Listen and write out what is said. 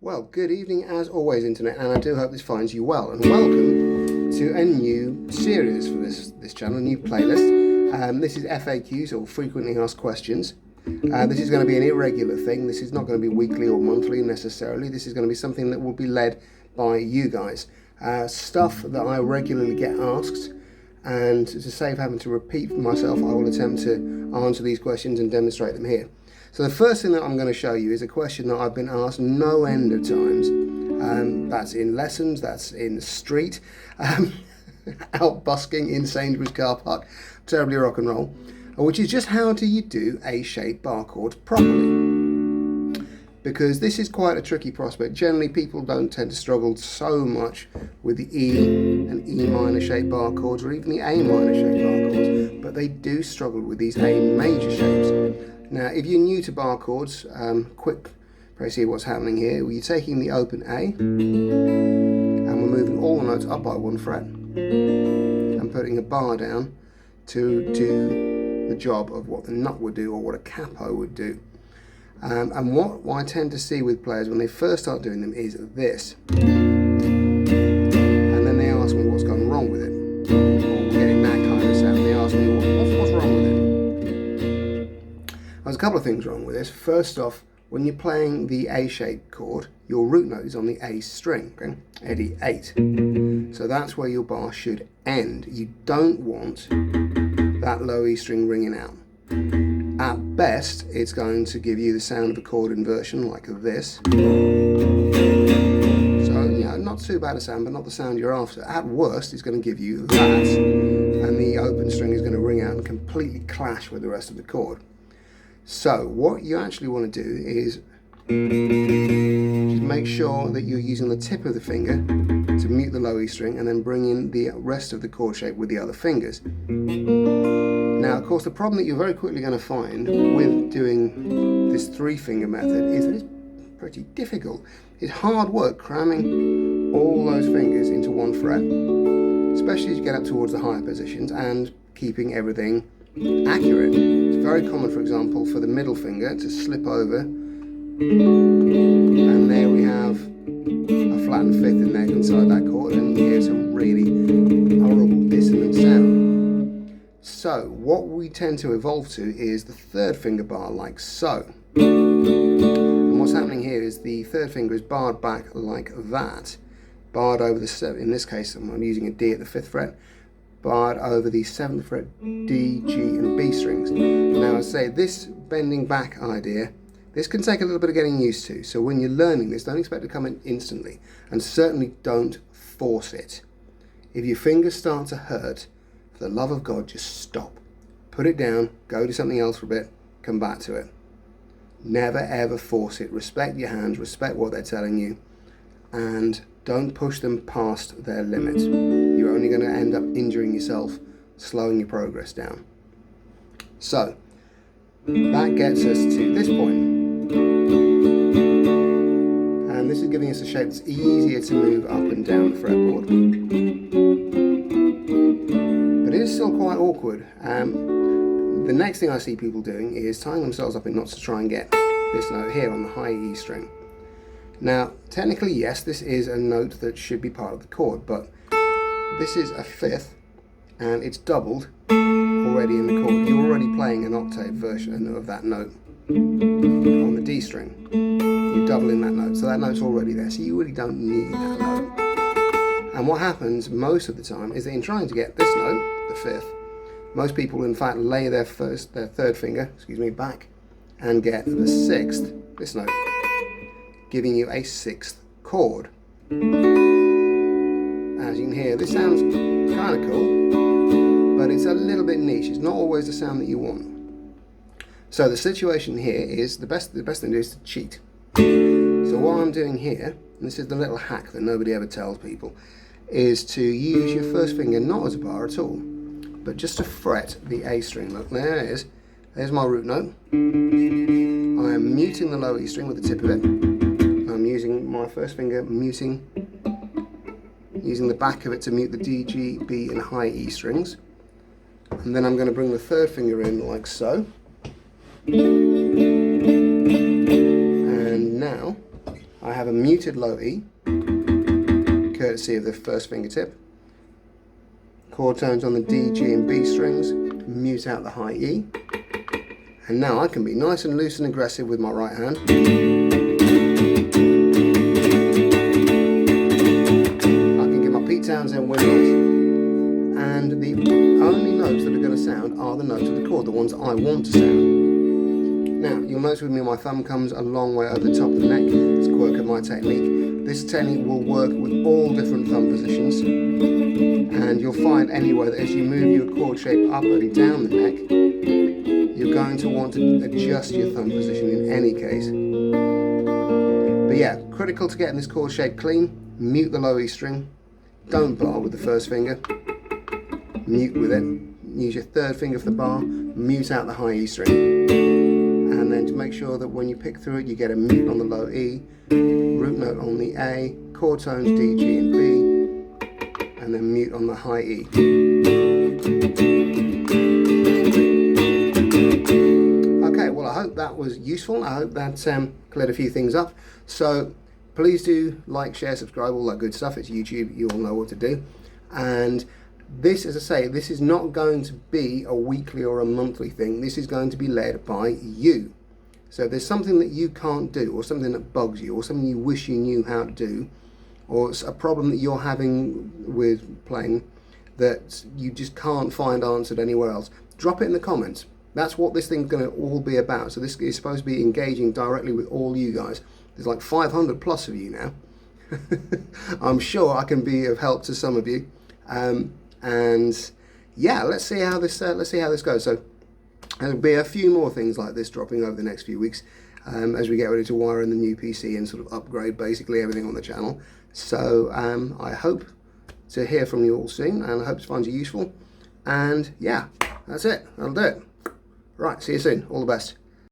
Well, good evening as always, Internet, and I do hope this finds you well. And welcome to a new series for this channel, a new playlist. This is FAQs, or frequently asked questions. This is going to be an irregular thing. This is not going to be weekly or monthly necessarily. This is going to be something that will be led by you guys. Stuff that I regularly get asked, and to save having to repeat myself, I will attempt to answer these questions and demonstrate them here. So the first thing that I'm going to show you is a question that I've been asked no end of times. That's in lessons, that's in the street, out busking in Sainsbury's car park, terribly rock and roll, which is just how do you do A-shaped bar chords properly? Because this is quite a tricky prospect. Generally people don't tend to struggle so much with the E and E minor shaped bar chords, or even the A minor shaped bar chords, but they do struggle with these A major shapes. Now, if you're new to bar chords, quick press here what's happening here. Well, you're taking the open A, and we're moving all the notes up by 1 fret, and putting a bar down to do the job of what the nut would do, or what a capo would do. And what I tend to see with players when they first start doing them is this. And then they ask me what's gone wrong with it. Or getting that kind of sound. They ask me what's wrong with it. There's a couple of things wrong with this. First off, when you're playing the A-shaped chord, your root note is on the A string, okay? Eddie 8. So that's where your bar should end. You don't want that low E string ringing out. At best, it's going to give you the sound of a chord inversion like this. So, not too bad a sound, but not the sound you're after. At worst, it's going to give you that, and the open string is going to ring out and completely clash with the rest of the chord. So what you actually want to do is just make sure that you're using the tip of the finger to mute the low E string, and then bring in the rest of the chord shape with the other fingers. Now, of course, the problem that you're very quickly going to find with doing this 3-finger method is that it's pretty difficult. It's hard work cramming all those fingers into 1 fret, especially as you get up towards the higher positions, and keeping everything accurate. It's very common, for example, for the middle finger to slip over, and there we have a flattened 5th in there inside that chord, and you hear some really horrible dissonant sound. So what we tend to evolve to is the 3rd finger bar, like so. And what's happening here is the 3rd finger is barred back like that, barred over the 7th, in this case I'm using a D at the 5th fret, barred over the 7th fret D, G and B strings. Now I say this bending back idea, this can take a little bit of getting used to, so when you're learning this, don't expect it to come in instantly, and certainly don't force it. If your fingers start to hurt, for the love of God, just stop. Put it down, go do something else for a bit, come back to it. Never ever force it. Respect your hands, respect what they're telling you, and don't push them past their limits. You're only going to end up injuring yourself, slowing your progress down. So, that gets us to this point. And this is giving us a shape that's easier to move up and down the fretboard. But it is still quite awkward. The next thing I see people doing is tying themselves up in knots to try and get this note here on the high E string. Now, technically, yes, this is a note that should be part of the chord, but this is a 5th, and it's doubled already in the chord. You're already playing an octave version of that note on the D string. You're doubling that note, so that note's already there, so you really don't need that note. And what happens most of the time is that in trying to get this note, the 5th, most people in fact lay their 3rd finger, back, and get the 6th, this note, giving you a 6th chord. As you can hear, this sounds kind of cool, but it's a little bit niche. It's not always the sound that you want. So the situation here is, the best thing to do is to cheat. So what I'm doing here, and this is the little hack that nobody ever tells people, is to use your 1st finger not as a bar at all, but just to fret the A string. Look, there it is. There's my root note. I am muting the low E string with the tip of it. I'm using my 1st finger, using the back of it to mute the D, G, B and high E strings. And then I'm going to bring the 3rd finger in like so. And now I have a muted low E, courtesy of the first fingertip. Chord tones on the D, G and B strings, mute out the high E. And now I can be nice and loose and aggressive with my right hand. I can give my Pete Townsend windmills, and the only notes that are going to sound are the notes of the chord, the ones I want to sound. Now, you'll notice with me my thumb comes a long way over the top of the neck. It's a quirk of my technique. This technique will work with all different thumb positions, and you'll find anyway that as you move your chord shape up and down the neck, you're going to want to adjust your thumb position in any case. But yeah, critical to getting this chord shape clean, mute the low E string, don't bar with the first finger, mute with it, use your third finger for the bar, mute out the high E string. And then to make sure that when you pick through it you get a mute on the low E, root note on the A, chord tones D, G and B, and then mute on the high E. Okay, well I hope that was useful. I hope that cleared a few things up. So please do like, share, subscribe, all that good stuff. It's YouTube, you all know what to do. And this, as I say, this is not going to be a weekly or a monthly thing. This is going to be led by you. So if there's something that you can't do, or something that bugs you, or something you wish you knew how to do, or it's a problem that you're having with playing that you just can't find answered anywhere else, drop it in the comments. That's what this thing's going to all be about. So this is supposed to be engaging directly with all you guys. There's like 500 plus of you now. I'm sure I can be of help to some of you. And yeah, let's see how this goes. So there'll be a few more things like this dropping over the next few weeks as we get ready to wire in the new PC and sort of upgrade basically everything on the channel. So I hope to hear from you all soon, and I hope to find you useful. And yeah, that's it. That'll do it. Right, see you soon. All the best.